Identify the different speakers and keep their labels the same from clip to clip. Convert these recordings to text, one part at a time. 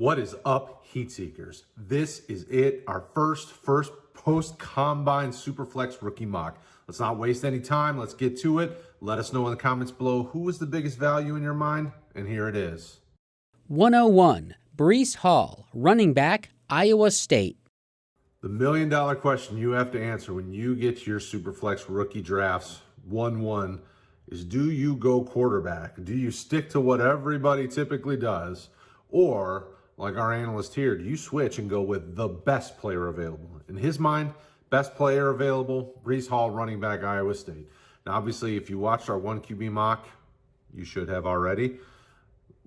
Speaker 1: What is up, Heat Seekers? This is it, our first post-combine SuperFlex Rookie Mock. Let's not waste any time. Let's get to it. Let us know in the comments below who is the biggest value in your mind, and here it is.
Speaker 2: 101, Breece Hall, running back, Iowa State.
Speaker 1: The million-dollar question you have to answer when you get your SuperFlex Rookie Drafts 1-1 is, do you go quarterback? Do you stick to what everybody typically does? Or, like our analyst here, do you switch and go with the best player available? In his mind, best player available, Breece Hall, running back, Iowa State. Now, obviously, if you watched our 1QB mock, you should have already.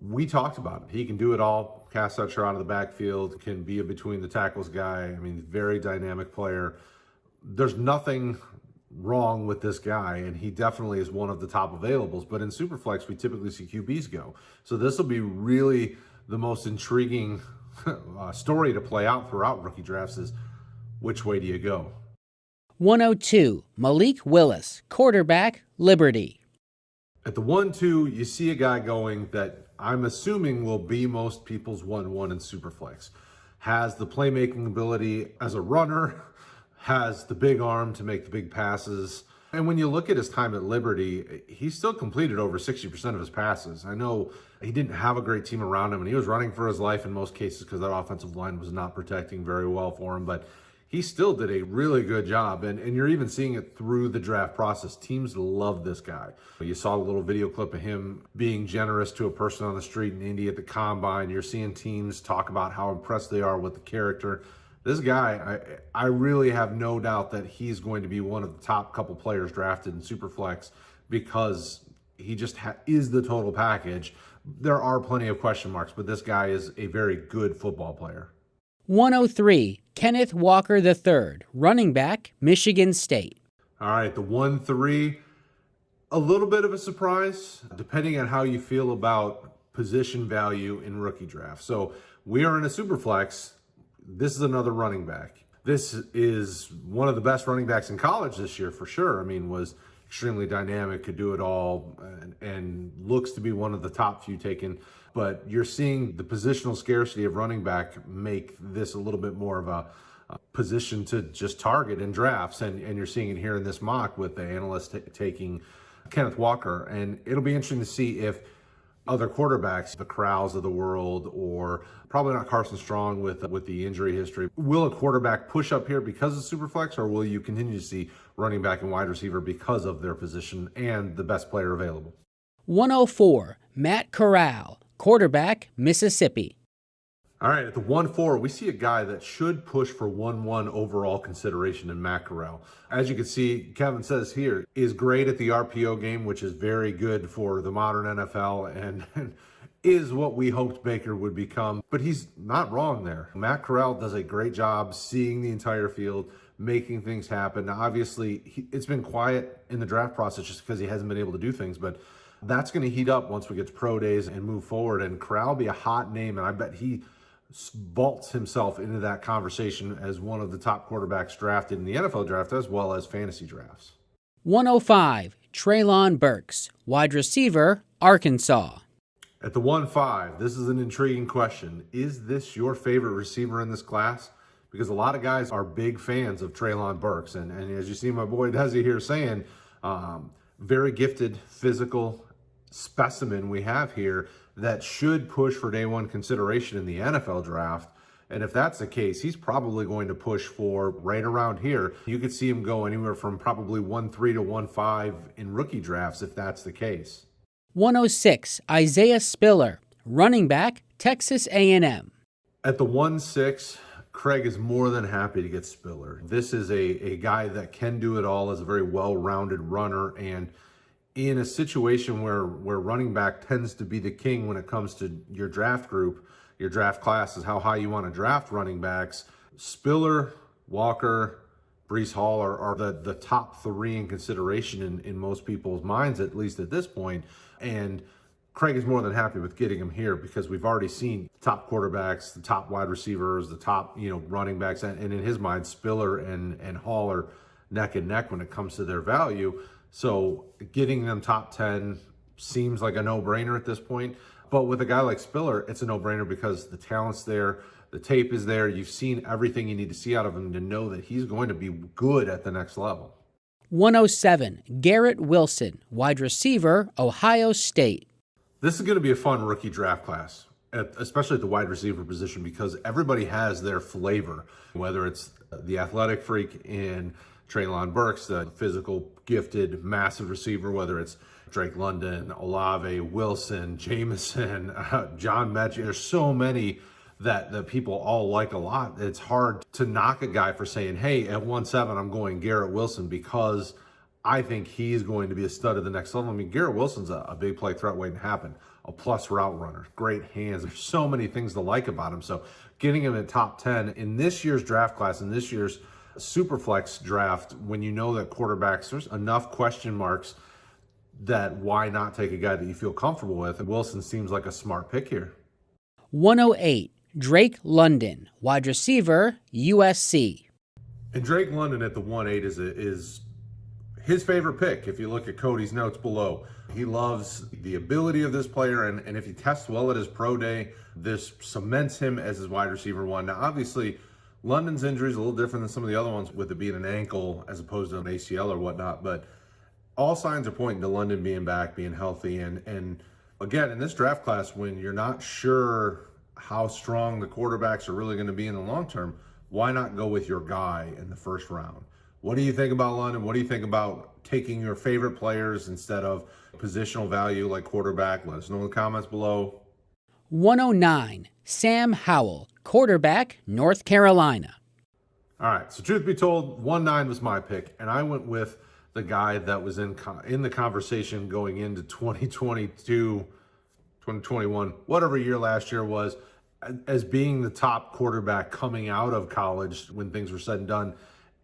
Speaker 1: We talked about it. He can do it all. Cast that shot out of the backfield, can be a between the tackles guy. I mean, very dynamic player. There's nothing wrong with this guy, and he definitely is one of the top availables. But in Superflex, we typically see QBs go. So this will be really the most intriguing story to play out throughout rookie drafts is, which way do you go?
Speaker 2: 102, Malik Willis, quarterback, Liberty.
Speaker 1: At the 1-2, you see a guy going that I'm assuming will be most people's 1-1 in Superflex. Has the playmaking ability as a runner, has the big arm to make the big passes. And when you look at his time at Liberty, he still completed over 60% of his passes. I know he didn't have a great team around him, and he was running for his life in most cases because that offensive line was not protecting very well for him, but he still did a really good job, and you're even seeing it through the draft process. Teams love this guy. You saw a little video clip of him being generous to a person on the street in Indy at the Combine. You're seeing teams talk about how impressed they are with the character. This guy, I really have no doubt that he's going to be one of the top couple players drafted in Superflex because he just is the total package. There are plenty of question marks, but this guy is a very good football player.
Speaker 2: 103, Kenneth Walker III, running back, Michigan State.
Speaker 1: All right, the 1-3, a little bit of a surprise, depending on how you feel about position value in rookie draft. So we are in a Superflex. This is another running back. This is one of the best running backs in college this year for sure. I mean, was extremely dynamic, could do it all, and looks to be one of the top few taken. But you're seeing the positional scarcity of running back make this a little bit more of a position to just target in drafts. And you're seeing it here in this mock with the analyst taking Kenneth Walker. And it'll be interesting to see if other quarterbacks, the Corrals of the world, or probably not Carson Strong with the injury history. Will a quarterback push up here because of Superflex, or will you continue to see running back and wide receiver because of their position and the best player available?
Speaker 2: 104, Matt Corral, quarterback, Mississippi.
Speaker 1: All right, at the 1-4, we see a guy that should push for 1-1 overall consideration in Matt Corral. As you can see, Kevin says here, is great at the RPO game, which is very good for the modern NFL and is what we hoped Baker would become. But he's not wrong there. Matt Corral does a great job seeing the entire field, making things happen. Now, obviously, it's been quiet in the draft process just because he hasn't been able to do things, but that's going to heat up once we get to pro days and move forward. And Corral will be a hot name, and I bet he vaults himself into that conversation as one of the top quarterbacks drafted in the NFL draft as well as fantasy drafts.
Speaker 2: 105, Treylon Burks, wide receiver, Arkansas.
Speaker 1: At the 1-5, this is an intriguing question. Is this your favorite receiver in this class? Because a lot of guys are big fans of Treylon Burks. And as you see my boy Desi here saying, very gifted physical specimen we have here that should push for day one consideration in the NFL draft. And if that's the case, he's probably going to push for right around here. You could see him go anywhere from probably 1-3 to 1-5 in rookie drafts if that's the case.
Speaker 2: 106, Isaiah Spiller, running back, Texas A&M.
Speaker 1: At the 1-6, Craig is more than happy to get Spiller. This is a guy that can do it all as a very well-rounded runner, and in a situation where running back tends to be the king when it comes to your draft group, your draft class is how high you want to draft running backs. Spiller, Walker, Breece Hall are the top three in consideration in most people's minds, at least at this point. And Craig is more than happy with getting him here because we've already seen top quarterbacks, the top wide receivers, the top running backs, and in his mind, Spiller and Hall are neck and neck when it comes to their value. So getting them top 10 seems like a no-brainer at this point. But with a guy like Spiller, it's a no-brainer because the talent's there, the tape is there. You've seen everything you need to see out of him to know that he's going to be good at the next level.
Speaker 2: 107, Garrett Wilson, wide receiver, Ohio State.
Speaker 1: This is going to be a fun rookie draft class, especially at the wide receiver position, because everybody has their flavor, whether it's the athletic freak in Treylon Burks, the physical, gifted, massive receiver, whether it's Drake London, Olave, Wilson, Jameson, John Mechie. There's so many that people all like a lot. It's hard to knock a guy for saying, hey, at 1-7, I'm going Garrett Wilson because I think he's going to be a stud at the next level. I mean, Garrett Wilson's a big play threat waiting to happen. A plus route runner, great hands. There's so many things to like about him. So getting him in top 10 in this year's draft class, in this year's SuperFlex draft, when you know that quarterbacks, there's enough question marks that why not take a guy that you feel comfortable with? And Wilson seems like a smart pick here.
Speaker 2: 108, Drake London, wide receiver, USC.
Speaker 1: And Drake London at the 1-8 is his favorite pick. If you look at Cody's notes below, he loves the ability of this player. And if he tests well at his pro day, this cements him as his wide receiver 1. Now, obviously, London's injury is a little different than some of the other ones with it being an ankle as opposed to an ACL or whatnot. But all signs are pointing to London being back, being healthy. And again, in this draft class, when you're not sure how strong the quarterbacks are really going to be in the long term, why not go with your guy in the first round? What do you think about London? What do you think about taking your favorite players instead of positional value like quarterback? Let us know in the comments below.
Speaker 2: 109, Sam Howell, quarterback, North Carolina.
Speaker 1: All right, so truth be told, 1-9 was my pick, and I went with the guy that was in the conversation going into 2022, 2021, whatever year last year was, as being the top quarterback coming out of college when things were said and done.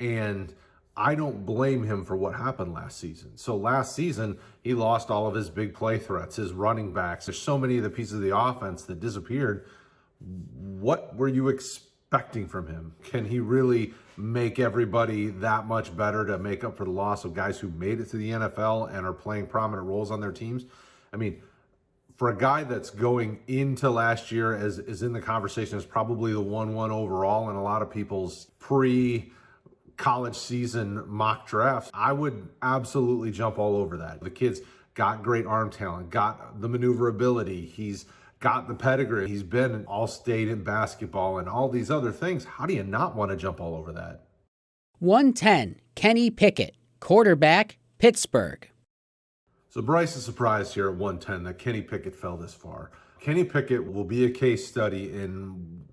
Speaker 1: And I don't blame him for what happened last season. So last season, he lost all of his big play threats, his running backs. There's so many of the pieces of the offense that disappeared. What were you expecting from him? Can he really make everybody that much better to make up for the loss of guys who made it to the NFL and are playing prominent roles on their teams? I mean, for a guy that's going into last year as is in the conversation as probably the 1-1 overall in a lot of people's pre-college season mock drafts, I would absolutely jump all over that. The kid's got great arm talent, got the maneuverability, he's got the pedigree, he's been an all-state in basketball and all these other things. How do you not want to jump all over that?
Speaker 2: 110, Kenny Pickett, quarterback, Pittsburgh.
Speaker 1: So Bryce is surprised here at 110 that Kenny Pickett fell this far. Kenny Pickett will be a case study in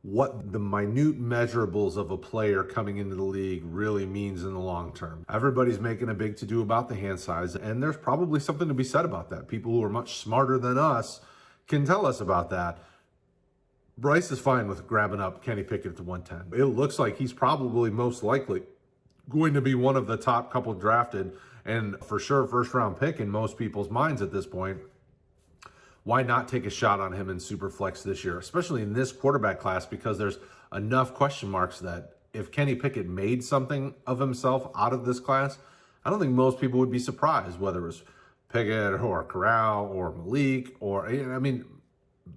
Speaker 1: what the minute measurables of a player coming into the league really means in the long term. Everybody's making a big to-do about the hand size, and there's probably something to be said about that. People who are much smarter than us can tell us about that. Bryce is fine with grabbing up Kenny Pickett to 110. It looks like he's probably most likely going to be one of the top couple drafted, and for sure first round pick in most people's minds at this point. Why not take a shot on him in SuperFlex this year, especially in this quarterback class, because there's enough question marks that if Kenny Pickett made something of himself out of this class, I don't think most people would be surprised, whether it was Pickett or Corral or Malik or, I mean,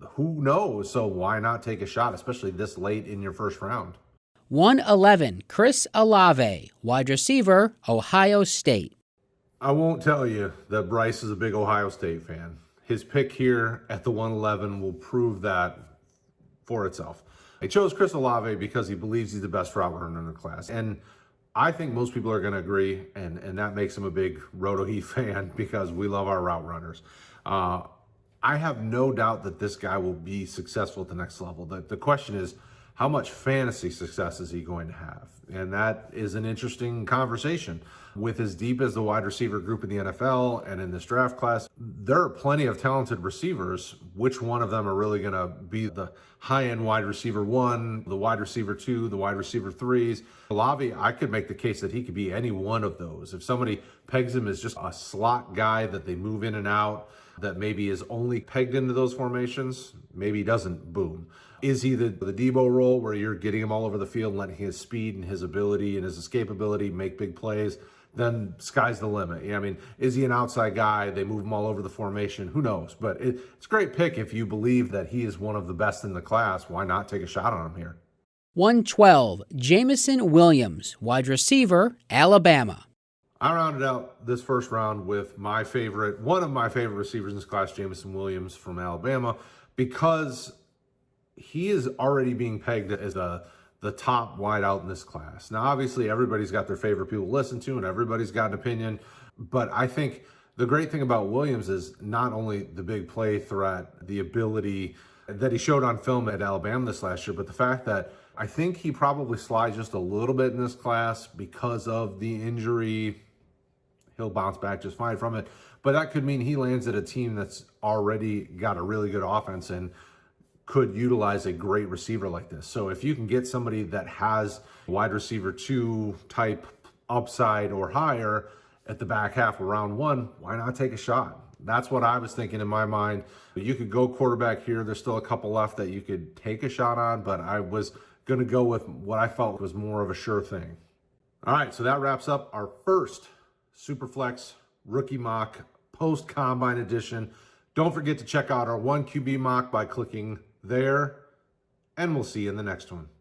Speaker 1: who knows? So why not take a shot, especially this late in your first round?
Speaker 2: 111, Chris Olave, wide receiver, Ohio State.
Speaker 1: I won't tell you that Bryce is a big Ohio State fan. His pick here at the 111 will prove that for itself. I chose Chris Olave because he believes he's the best route runner in the class. And I think most people are going to agree, and that makes him a big RotoHeat fan because we love our route runners. I have no doubt that this guy will be successful at the next level. The question is, how much fantasy success is he going to have? And that is an interesting conversation. With as deep as the wide receiver group in the NFL and in this draft class, there are plenty of talented receivers. Which one of them are really going to be the high-end wide receiver 1, the wide receiver 2, the wide receiver 3s? Olave, I could make the case that he could be any one of those. If somebody pegs him as just a slot guy that they move in and out, that maybe is only pegged into those formations, maybe he doesn't boom. Is he the Debo role where you're getting him all over the field and letting his speed and his ability and his escapability make big plays? then sky's the limit. Yeah, I mean, is he an outside guy? They move him all over the formation. Who knows? But it's a great pick if you believe that he is one of the best in the class. Why not take a shot on him here?
Speaker 2: 112, Jameson Williams, wide receiver, Alabama.
Speaker 1: I rounded out this first round with one of my favorite receivers in this class, Jameson Williams from Alabama, because he is already being pegged as the top wideout in this class. Now, obviously, everybody's got their favorite people to listen to, and everybody's got an opinion. But I think the great thing about Williams is not only the big play threat, the ability that he showed on film at Alabama this last year, but the fact that I think he probably slides just a little bit in this class because of the injury. He'll bounce back just fine from it. But that could mean he lands at a team that's already got a really good offense and could utilize a great receiver like this. So if you can get somebody that has wide receiver 2 type upside or higher at the back half of round 1, why not take a shot? That's what I was thinking in my mind. You could go quarterback here. There's still a couple left that you could take a shot on, but I was going to go with what I felt was more of a sure thing. All right, so that wraps up our first SuperFlex Rookie Mock post-combine edition. Don't forget to check out our 1QB mock by clicking there, and we'll see you in the next one.